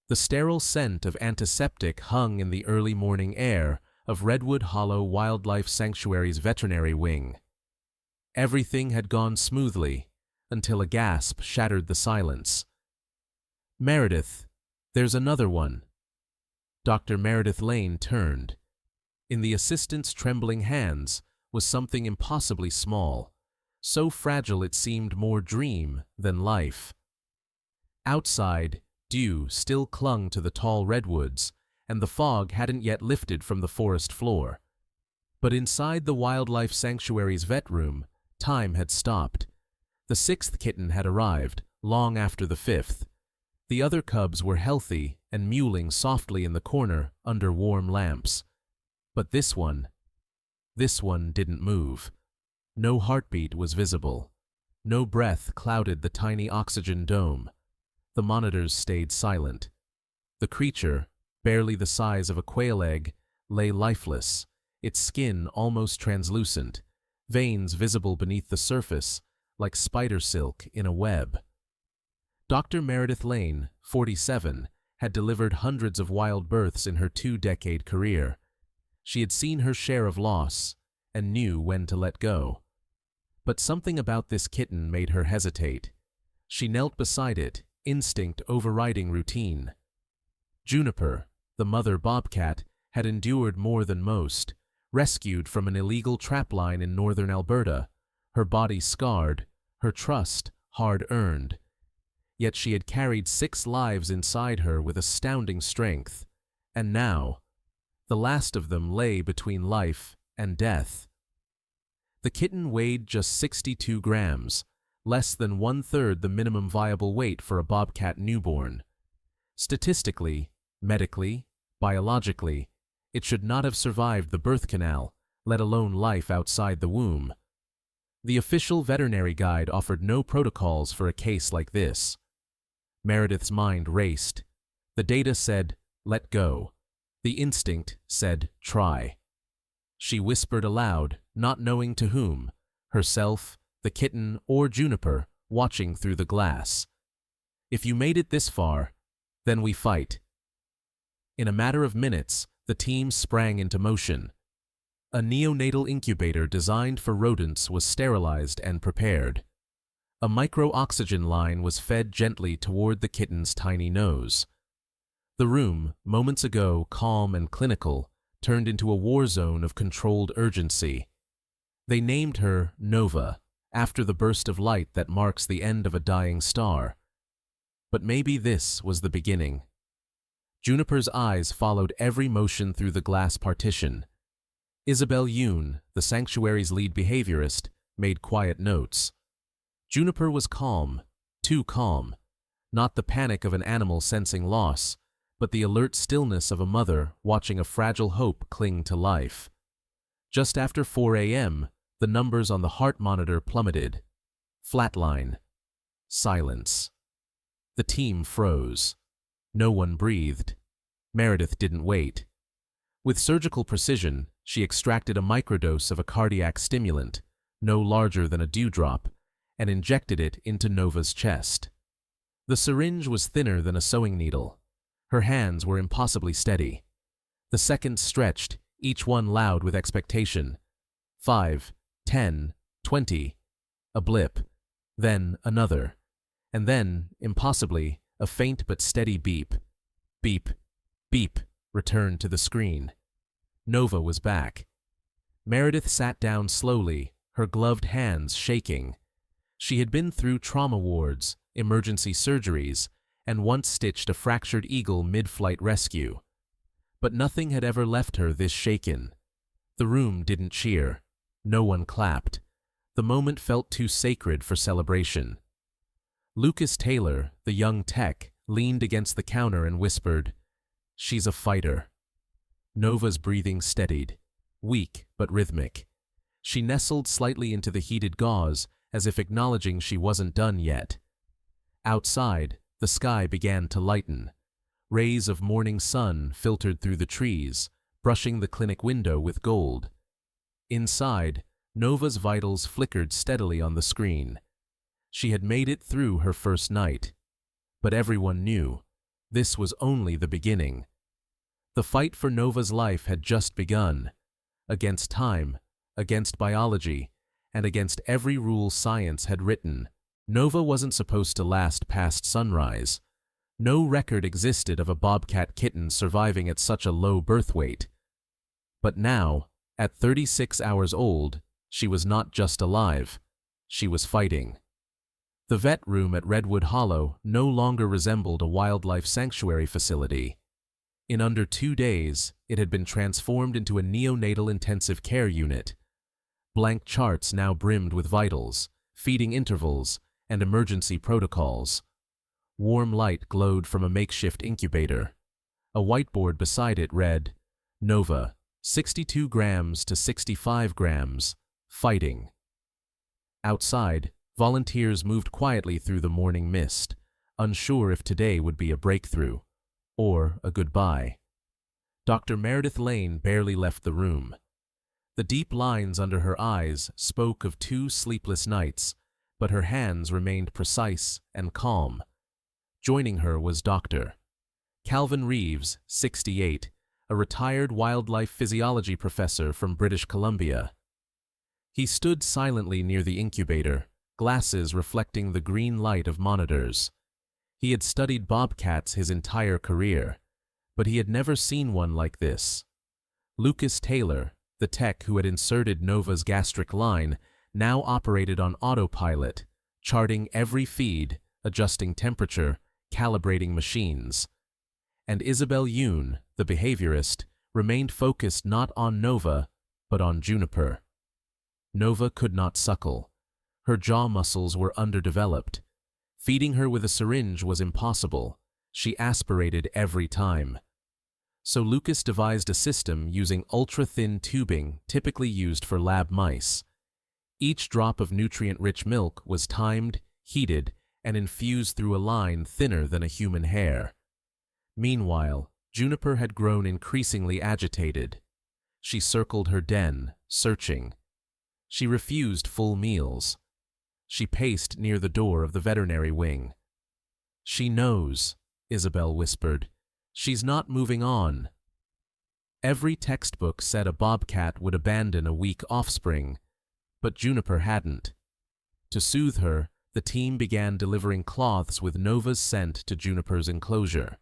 The sterile scent of antiseptic hung in the early morning air of Redwood Hollow Wildlife Sanctuary's veterinary wing. Everything had gone smoothly until a gasp shattered the silence. "Meredith, there's another one." Dr. Meredith Lane turned. In the assistant's trembling hands was something impossibly small, so fragile it seemed more dream than life. Outside, dew still clung to the tall redwoods, and the fog hadn't yet lifted from the forest floor. But inside the Wildlife Sanctuary's vet room, time had stopped. The sixth kitten had arrived, long after the fifth. The other cubs were healthy and mewling softly in the corner under warm lamps. But this one didn't move. No heartbeat was visible. No breath clouded the tiny oxygen dome. The monitors stayed silent. The creature, barely the size of a quail egg, lay lifeless, its skin almost translucent, veins visible beneath the surface like spider silk in a web. Dr. Meredith Lane, 47, had delivered hundreds of wild births in her 2-decade career. She had seen her share of loss and knew when to let go. But something about this kitten made her hesitate. She knelt beside it, instinct overriding routine. Juniper, the mother bobcat, had endured more than most, rescued from an illegal trapline in northern Alberta, her body scarred, her trust hard-earned. Yet she had carried 6 lives inside her with astounding strength, and now, the last of them lay between life and death. The kitten weighed just 62 grams, less than 1/3 the minimum viable weight for a bobcat newborn. Statistically, medically, biologically, it should not have survived the birth canal, let alone life outside the womb. The official veterinary guide offered no protocols for a case like this. Meredith's mind raced. The data said, "Let go." The instinct said, "Try." She whispered aloud, not knowing to whom, herself, the kitten, or Juniper, watching through the glass. "If you made it this far, then we fight." In a matter of minutes, the team sprang into motion. A neonatal incubator designed for rodents was sterilized and prepared. A micro-oxygen line was fed gently toward the kitten's tiny nose. The room, moments ago calm and clinical, turned into a war zone of controlled urgency. They named her Nova, after the burst of light that marks the end of a dying star. But maybe this was the beginning. Juniper's eyes followed every motion through the glass partition. Isabel Yoon, the sanctuary's lead behaviorist, made quiet notes. Juniper was calm, too calm, not the panic of an animal sensing loss, but the alert stillness of a mother watching a fragile hope cling to life. Just after 4 a.m., the numbers on the heart monitor plummeted. Flatline. Silence. The team froze. No one breathed. Meredith didn't wait. With surgical precision, she extracted a microdose of a cardiac stimulant, no larger than a dewdrop, and injected it into Nova's chest. The syringe was thinner than a sewing needle. Her hands were impossibly steady. The seconds stretched, each one loud with expectation. 5, 10, 20. A blip. Then another. And then, impossibly, a faint but steady beep. Beep. Beep returned to the screen. Nova was back. Meredith sat down slowly, her gloved hands shaking. She had been through trauma wards, emergency surgeries, and once stitched a fractured eagle mid-flight rescue. But nothing had ever left her this shaken. The room didn't cheer. No one clapped. The moment felt too sacred for celebration. Lucas Taylor, the young tech, leaned against the counter and whispered, "She's a fighter." Nova's breathing steadied, weak but rhythmic. She nestled slightly into the heated gauze, as if acknowledging she wasn't done yet. Outside, the sky began to lighten. Rays of morning sun filtered through the trees, brushing the clinic window with gold. Inside, Nova's vitals flickered steadily on the screen. She had made it through her first night. But everyone knew. this was only the beginning. The fight for Nova's life had just begun. Against time, against biology, and against every rule science had written, Nova wasn't supposed to last past sunrise. No record existed of a bobcat kitten surviving at such a low birth weight. But now, at 36 hours old, she was not just alive, she was fighting. The vet room at Redwood Hollow no longer resembled a wildlife sanctuary facility. In under 2 days, it had been transformed into a neonatal intensive care unit. Blank charts now brimmed with vitals, feeding intervals, and emergency protocols. Warm light glowed from a makeshift incubator. A whiteboard beside it read, Nova, 62 grams to 65 grams, fighting. Outside, volunteers moved quietly through the morning mist, unsure if today would be a breakthrough, or a goodbye. Dr. Meredith Lane barely left the room. The deep lines under her eyes spoke of 2 sleepless nights, but her hands remained precise and calm. Joining her was Dr. Calvin Reeves, 68, a retired wildlife physiology professor from British Columbia. He stood silently near the incubator, glasses reflecting the green light of monitors. He had studied bobcats his entire career, but he had never seen one like this. Lucas Taylor, the tech who had inserted Nova's gastric line, now operated on autopilot, charting every feed, adjusting temperature, calibrating machines. And Isabel Yoon, the behaviorist, remained focused not on Nova, but on Juniper. Nova could not suckle. Her jaw muscles were underdeveloped. Feeding her with a syringe was impossible. She aspirated every time. So Lucas devised a system using ultra-thin tubing typically used for lab mice. Each drop of nutrient-rich milk was timed, heated, and infused through a line thinner than a human hair. Meanwhile, Juniper had grown increasingly agitated. She circled her den, searching. She refused full meals. She paced near the door of the veterinary wing. "She knows," Isabel whispered. "She's not moving on." Every textbook said a bobcat would abandon a weak offspring, but Juniper hadn't. To soothe her, the team began delivering cloths with Nova's scent to Juniper's enclosure.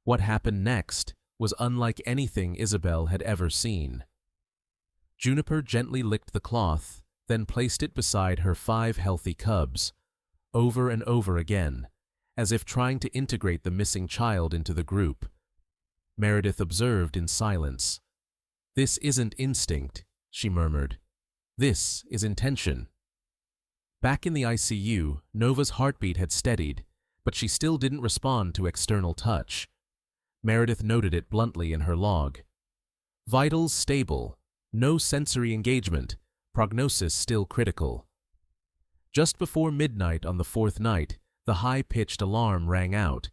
What happened next was unlike anything Isabel had ever seen. Juniper gently licked the cloth, then placed it beside her 5 healthy cubs, over and over again, as if trying to integrate the missing child into the group. Meredith observed in silence. "This isn't instinct," she murmured. "This is intention." Back in the ICU, Nova's heartbeat had steadied, but she still didn't respond to external touch. Meredith noted it bluntly in her log. Vitals stable, no sensory engagement, prognosis still critical. Just before midnight on the 4th night, the high-pitched alarm rang out.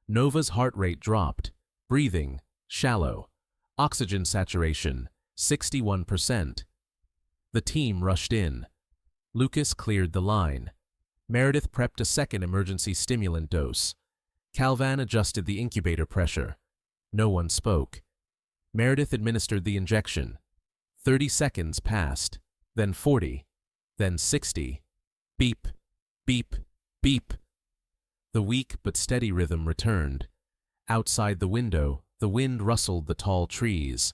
Nova's heart rate dropped, breathing, shallow, oxygen saturation, 61%. The team rushed in. Lucas cleared the line. Meredith prepped a second emergency stimulant dose. Calvan adjusted the incubator pressure. No one spoke. Meredith administered the injection. 30 seconds passed, then 40, then 60. Beep, beep, beep. The weak but steady rhythm returned. Outside the window, the wind rustled the tall trees.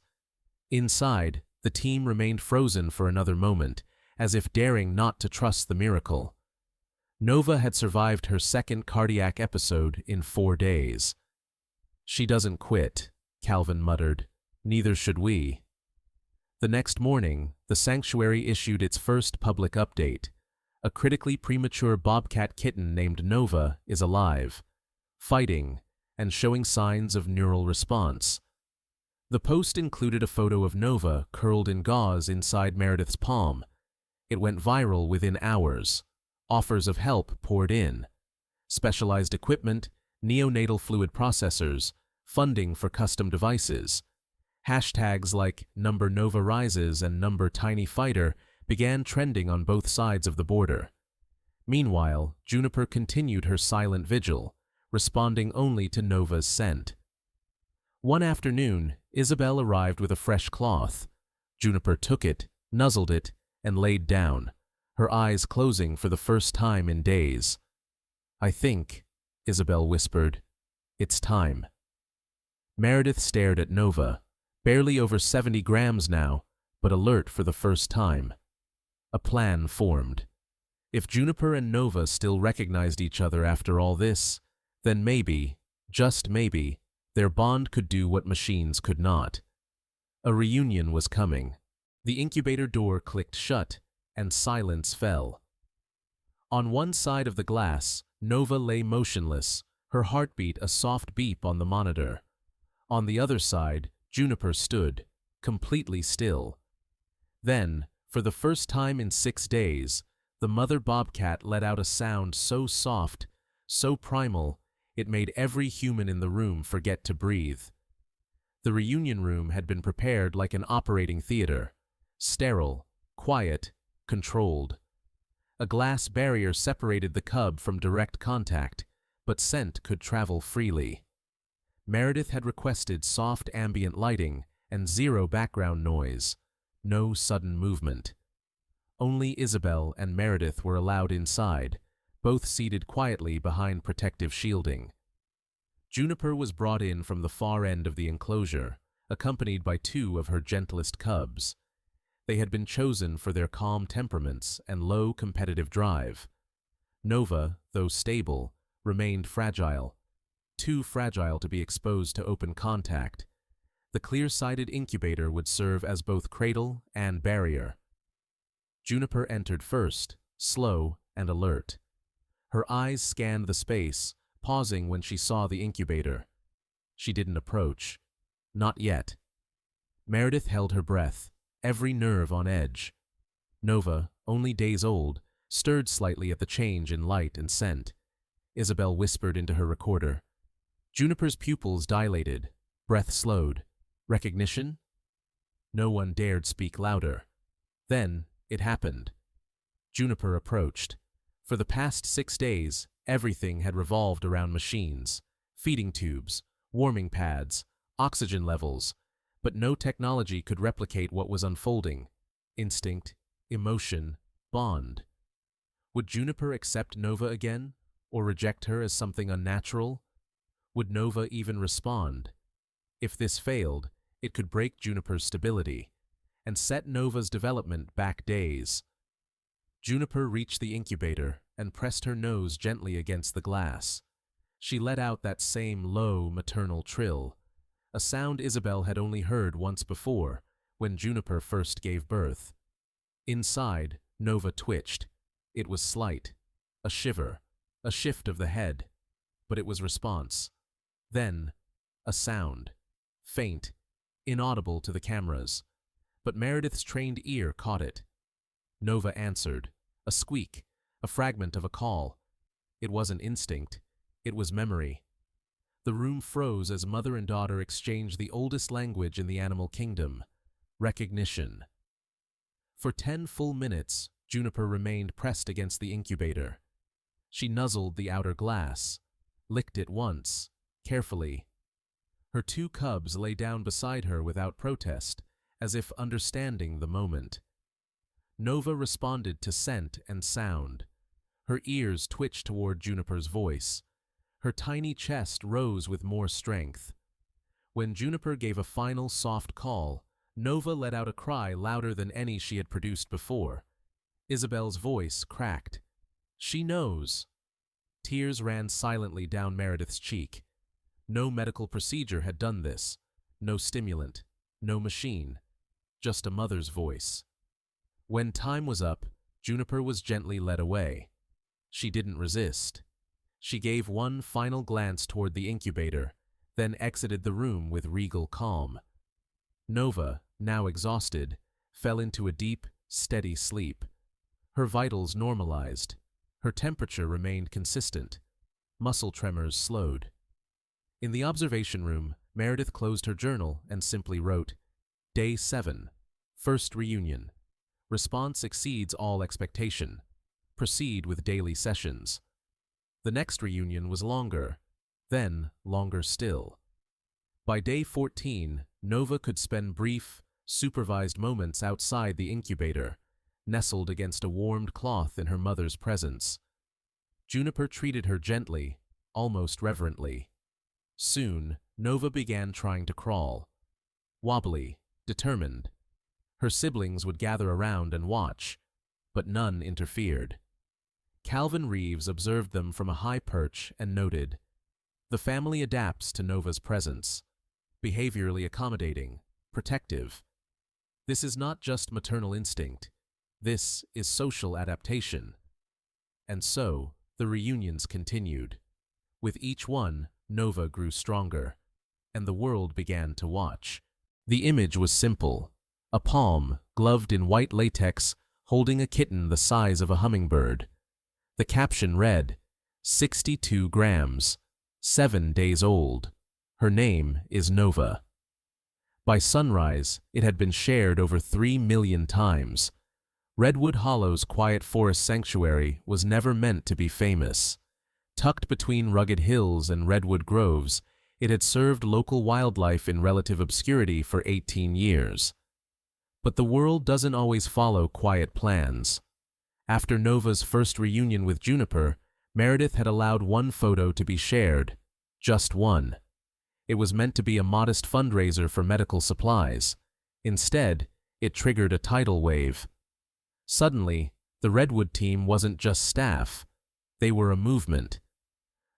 Inside, the team remained frozen for another moment, as if daring not to trust the miracle. Nova had survived her second cardiac episode in 4 days. "She doesn't quit," Calvin muttered. "Neither should we." The next morning, the sanctuary issued its first public update. A critically premature bobcat kitten named Nova is alive, fighting, and showing signs of neural response. The post included a photo of Nova curled in gauze inside Meredith's palm. It went viral within hours. Offers of help poured in. Specialized equipment, neonatal fluid processors, funding for custom devices. Hashtags like #NovaRises and #TinyFighter began trending on both sides of the border. Meanwhile, Juniper continued her silent vigil, responding only to Nova's scent. One afternoon, Isabel arrived with a fresh cloth. Juniper took it, nuzzled it, and laid down, her eyes closing for the first time in days. "I think," Isabel whispered, "it's time." Meredith stared at Nova, barely over 70 grams now, but alert for the first time. A plan formed. If Juniper and Nova still recognized each other after all this, then maybe, just maybe, their bond could do what machines could not. A reunion was coming. The incubator door clicked shut, and silence fell. On one side of the glass, Nova lay motionless, her heartbeat a soft beep on the monitor. On the other side, Juniper stood, completely still. Then, for the first time in 6 days, the mother bobcat let out a sound so soft, so primal, it made every human in the room forget to breathe. The reunion room had been prepared like an operating theater, sterile, quiet, controlled. A glass barrier separated the cub from direct contact, but scent could travel freely. Meredith had requested soft ambient lighting and zero background noise, no sudden movement. Only Isabel and Meredith were allowed inside, both seated quietly behind protective shielding. Juniper was brought in from the far end of the enclosure, accompanied by 2 of her gentlest cubs. They had been chosen for their calm temperaments and low competitive drive. Nova, though stable, remained fragile, too fragile to be exposed to open contact. The clear-sided incubator would serve as both cradle and barrier. Juniper entered first, slow and alert. Her eyes scanned the space, pausing when she saw the incubator. She didn't approach. Not yet. Meredith held her breath, every nerve on edge. Nova, only days old, stirred slightly at the change in light and scent. Isabel whispered into her recorder. Juniper's pupils dilated, breath slowed. Recognition? No one dared speak louder. Then, it happened. Juniper approached. For the past 6 days, everything had revolved around machines, feeding tubes, warming pads, oxygen levels, but no technology could replicate what was unfolding. Instinct, emotion, bond. Would Juniper accept Nova again, or reject her as something unnatural? Would Nova even respond? If this failed, it could break Juniper's stability and set Nova's development back days. Juniper reached the incubator and pressed her nose gently against the glass. She let out that same low, maternal trill, a sound Isabel had only heard once before, when Juniper first gave birth. Inside, Nova twitched. It was slight, a shiver, a shift of the head, but it was response. Then, a sound, faint, inaudible to the cameras, but Meredith's trained ear caught it. Nova answered, a squeak, a fragment of a call. It wasn't instinct, it was memory. The room froze as mother and daughter exchanged the oldest language in the animal kingdom, recognition. For 10 full minutes, Juniper remained pressed against the incubator. She nuzzled the outer glass, licked it once, carefully. Her 2 cubs lay down beside her without protest, as if understanding the moment. Nova responded to scent and sound. Her ears twitched toward Juniper's voice. Her tiny chest rose with more strength. When Juniper gave a final soft call, Nova let out a cry louder than any she had produced before. Isabel's voice cracked. She knows. Tears ran silently down Meredith's cheek. No medical procedure had done this. No stimulant. No machine. Just a mother's voice. When time was up, Juniper was gently led away. She didn't resist. She gave one final glance toward the incubator, then exited the room with regal calm. Nova, now exhausted, fell into a deep, steady sleep. Her vitals normalized. Her temperature remained consistent. Muscle tremors slowed. In the observation room, Meredith closed her journal and simply wrote, Day 7, first reunion. Response exceeds all expectation. Proceed with daily sessions. The next reunion was longer, then longer still. By day 14, Nova could spend brief, supervised moments outside the incubator, nestled against a warmed cloth in her mother's presence. Juniper treated her gently, almost reverently. Soon, Nova began trying to crawl. Wobbly, determined. Her siblings would gather around and watch, but none interfered. Calvin Reeves observed them from a high perch and noted, "The family adapts to Nova's presence, behaviorally accommodating, protective. This is not just maternal instinct. This is social adaptation." And so, the reunions continued. With each one, Nova grew stronger, and the world began to watch. The image was simple: a palm, gloved in white latex, holding a kitten the size of a hummingbird. The caption read, 62 grams, 7 days old. Her name is Nova. By sunrise, it had been shared over 3 million times. Redwood Hollow's quiet forest sanctuary was never meant to be famous. Tucked between rugged hills and redwood groves, it had served local wildlife in relative obscurity for 18 years. But the world doesn't always follow quiet plans. After Nova's first reunion with Juniper, Meredith had allowed one photo to be shared. Just one. It was meant to be a modest fundraiser for medical supplies. Instead, it triggered a tidal wave. Suddenly, the Redwood team wasn't just staff. They were a movement.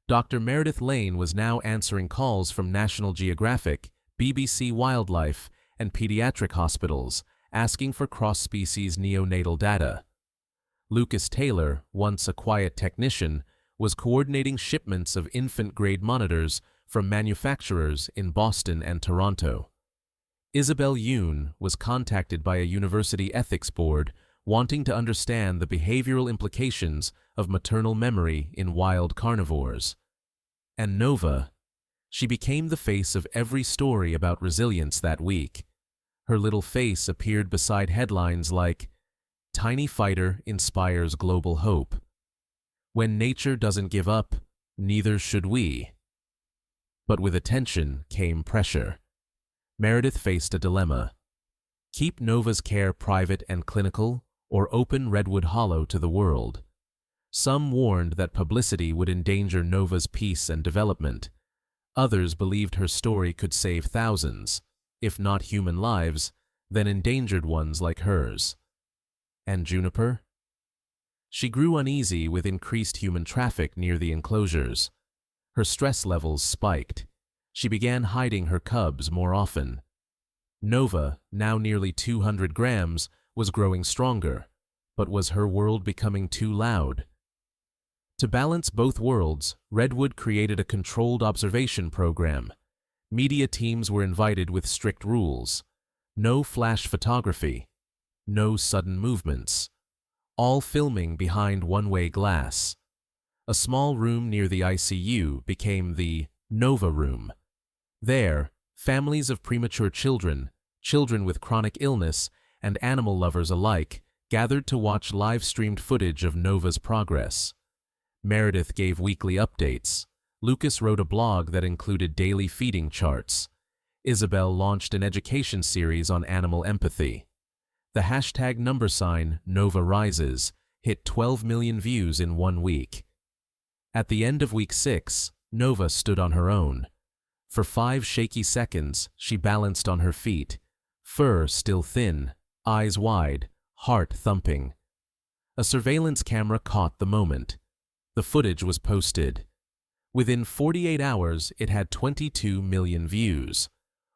Dr. Meredith Lane was now answering calls from National Geographic, BBC Wildlife, and pediatric hospitals, asking for cross-species neonatal data. Lucas Taylor, once a quiet technician, was coordinating shipments of infant-grade monitors from manufacturers in Boston and Toronto. Isabel Yoon was contacted by a university ethics board wanting to understand the behavioral implications of maternal memory in wild carnivores. And Nova, she became the face of every story about resilience that week. Her little face appeared beside headlines like, "Tiny Fighter Inspires Global Hope. When nature doesn't give up, neither should we." But with attention came pressure. Meredith faced a dilemma. Keep Nova's care private and clinical, or open Redwood Hollow to the world. Some warned that publicity would endanger Nova's peace and development. Others believed her story could save thousands, if not human lives, then endangered ones like hers. And Juniper? She grew uneasy with increased human traffic near the enclosures. Her stress levels spiked. She began hiding her cubs more often. Nova, now nearly 200 grams, was growing stronger, but was her world becoming too loud? To balance both worlds, Redwood created a controlled observation program. Media teams were invited with strict rules. No flash photography. No sudden movements. All filming behind one-way glass. A small room near the ICU became the Nova Room. There, families of premature children, children with chronic illness, and animal lovers alike gathered to watch live-streamed footage of Nova's progress. Meredith gave weekly updates. Lucas wrote a blog that included daily feeding charts. Isabel launched an education series on animal empathy. The hashtag #NovaRises hit 12 million views in 1 week. At the end of week 6, Nova stood on her own. For 5 shaky seconds, she balanced on her feet, fur still thin, eyes wide, heart thumping. A surveillance camera caught the moment. The footage was posted. Within 48 hours, it had 22 million views.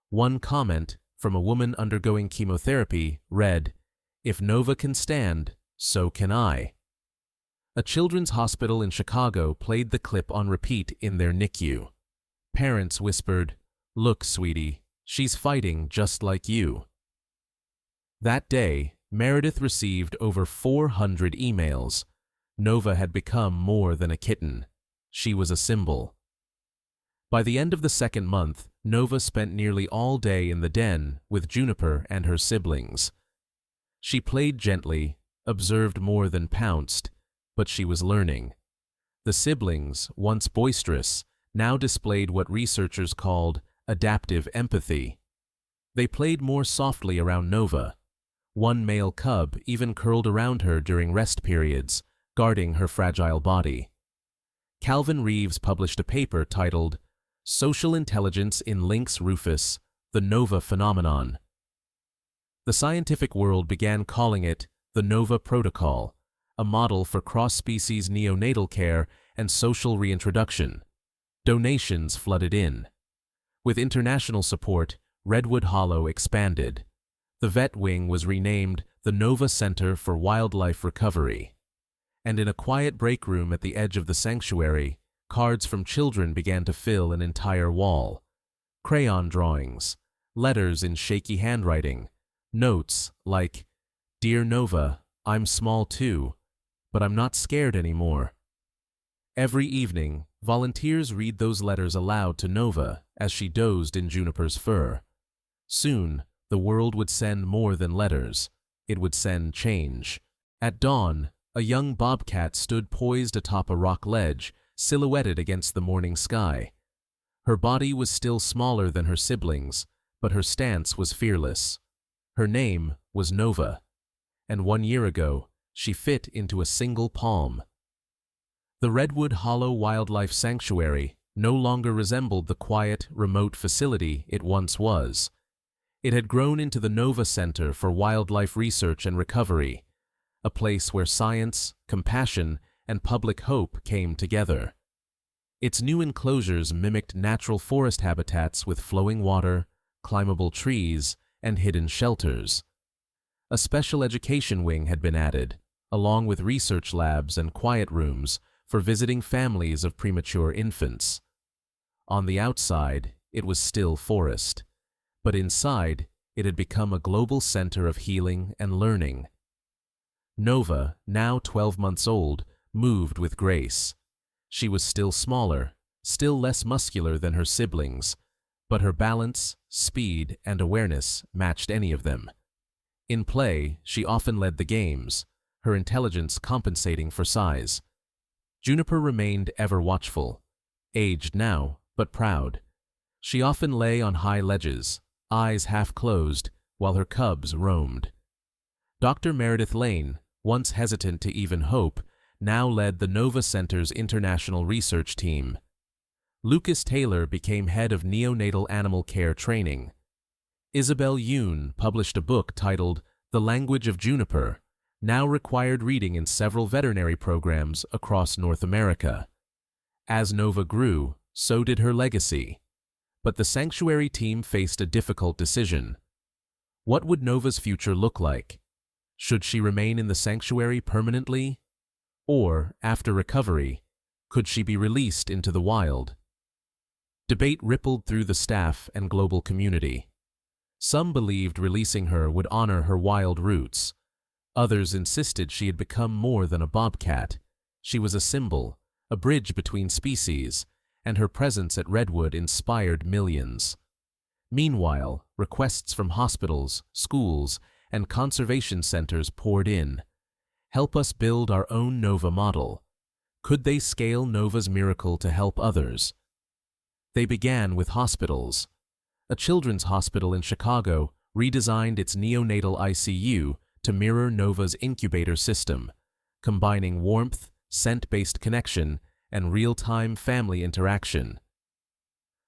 One comment, from a woman undergoing chemotherapy, read, "If Nova can stand, so can I." A children's hospital in Chicago played the clip on repeat in their NICU. Parents whispered, "Look, sweetie, she's fighting just like you." That day, Meredith received over 400 emails. Nova had become more than a kitten. She was a symbol. By the end of the 2nd month, Nova spent nearly all day in the den with Juniper and her siblings. She played gently, observed more than pounced, but she was learning. The siblings, once boisterous, now displayed what researchers called adaptive empathy. They played more softly around Nova. One male cub even curled around her during rest periods, guarding her fragile body. Calvin Reeves published a paper titled Social Intelligence in Lynx Rufus, the Nova Phenomenon. The scientific world began calling it the Nova Protocol, a model for cross-species neonatal care and social reintroduction. Donations flooded in. With international support, Redwood Hollow expanded. The vet wing was renamed the Nova Center for Wildlife Recovery. And in a quiet break room at the edge of the sanctuary, cards from children began to fill an entire wall. Crayon drawings, letters in shaky handwriting, notes like, "Dear Nova, I'm small too, but I'm not scared anymore." Every evening, volunteers read those letters aloud to Nova as she dozed in Juniper's fur. Soon, the world would send more than letters. It would send change. At dawn, a young bobcat stood poised atop a rock ledge, silhouetted against the morning sky. Her body was still smaller than her siblings, but her stance was fearless. Her name was Nova, and 1 year ago, she fit into a single palm. The Redwood Hollow Wildlife Sanctuary no longer resembled the quiet, remote facility it once was. It had grown into the Nova Center for Wildlife Research and Recovery, a place where science, compassion, and public hope came together. Its new enclosures mimicked natural forest habitats with flowing water, climbable trees, and hidden shelters. A special education wing had been added, along with research labs and quiet rooms for visiting families of premature infants. On the outside, it was still forest, but inside, it had become a global center of healing and learning. Nova, now 12 months old, moved with grace. She was still smaller, still less muscular than her siblings, but her balance, speed, and awareness matched any of them. In play, she often led the games, her intelligence compensating for size. Juniper remained ever watchful, aged now, but proud. She often lay on high ledges, eyes half closed, while her cubs roamed. Dr. Meredith Lane, once hesitant to even hope, now led the Nova Center's international research team. Lucas Taylor became head of neonatal animal care training. Isabel Yoon published a book titled The Language of Juniper, now required reading in several veterinary programs across North America. As Nova grew, so did her legacy. But the sanctuary team faced a difficult decision. What would Nova's future look like? Should she remain in the sanctuary permanently? Or, after recovery, could she be released into the wild? Debate rippled through the staff and global community. Some believed releasing her would honor her wild roots. Others insisted she had become more than a bobcat. She was a symbol, a bridge between species, and her presence at Redwood inspired millions. Meanwhile, requests from hospitals, schools, and conservation centers poured in. Help us build our own Nova model. Could they scale Nova's miracle to help others? They began with hospitals. A children's hospital in Chicago redesigned its neonatal ICU to mirror Nova's incubator system, combining warmth, scent-based connection, and real-time family interaction.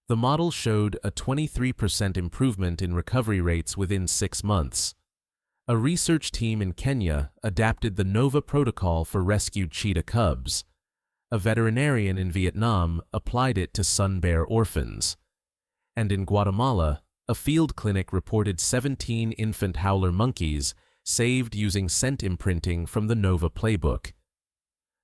The model showed a 23% improvement in recovery rates within 6 months. A research team in Kenya adapted the Nova protocol for rescued cheetah cubs. A veterinarian in Vietnam applied it to sun bear orphans. And in Guatemala, a field clinic reported 17 infant howler monkeys saved using scent imprinting from the Nova playbook.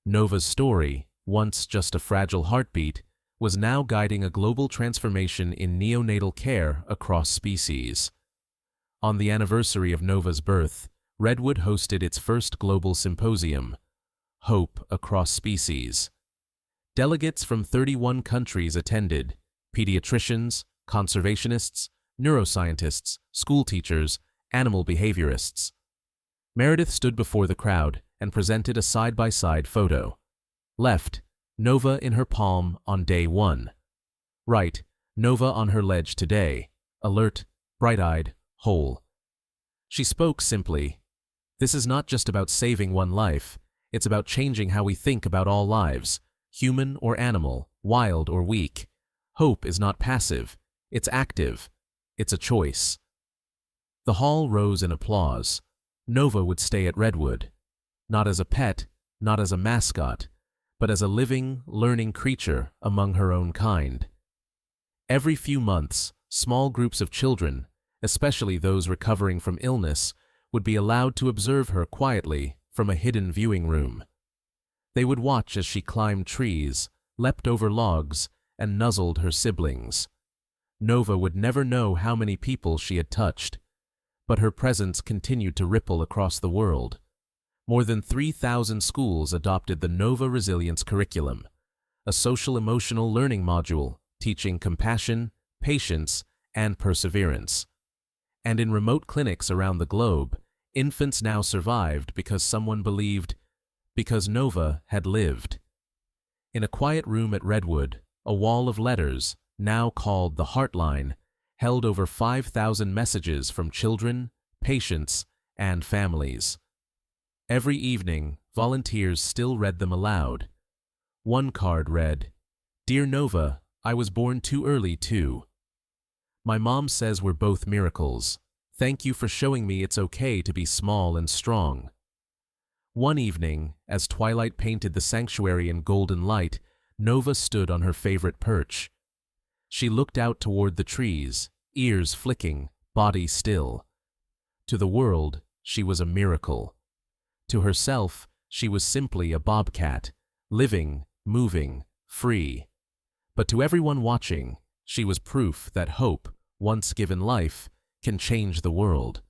Nova's story, once just a fragile heartbeat, was now guiding a global transformation in neonatal care across species. On the anniversary of Nova's birth, Redwood hosted its first global symposium, Hope Across Species. Delegates from 31 countries attended: pediatricians, conservationists, neuroscientists, school teachers, animal behaviorists. Meredith stood before the crowd and presented a side-by-side photo. Left, Nova in her palm on day 1. Right, Nova on her ledge today, alert, bright-eyed, whole. She spoke simply. This is not just about saving one life, it's about changing how we think about all lives, human or animal, wild or weak. Hope is not passive, it's active. It's a choice. The hall rose in applause. Nova would stay at Redwood. Not as a pet, not as a mascot, but as a living, learning creature among her own kind. Every few months, small groups of children, especially those recovering from illness, would be allowed to observe her quietly from a hidden viewing room. They would watch as she climbed trees, leapt over logs, and nuzzled her siblings. Nova would never know how many people she had touched, but her presence continued to ripple across the world. More than 3,000 schools adopted the Nova Resilience curriculum, a social-emotional learning module teaching compassion, patience, and perseverance. And in remote clinics around the globe, infants now survived because someone believed, because Nova had lived. In a quiet room at Redwood, a wall of letters, now called the Heartline, held over 5,000 messages from children, patients, and families. Every evening, volunteers still read them aloud. One card read, "Dear Nova, I was born too early too. My mom says we're both miracles. Thank you for showing me it's okay to be small and strong." One evening, as twilight painted the sanctuary in golden light, Nova stood on her favorite perch. She looked out toward the trees, ears flicking, body still. To the world, she was a miracle. To herself, she was simply a bobcat, living, moving, free. But to everyone watching, she was proof that hope, once given life, can change the world.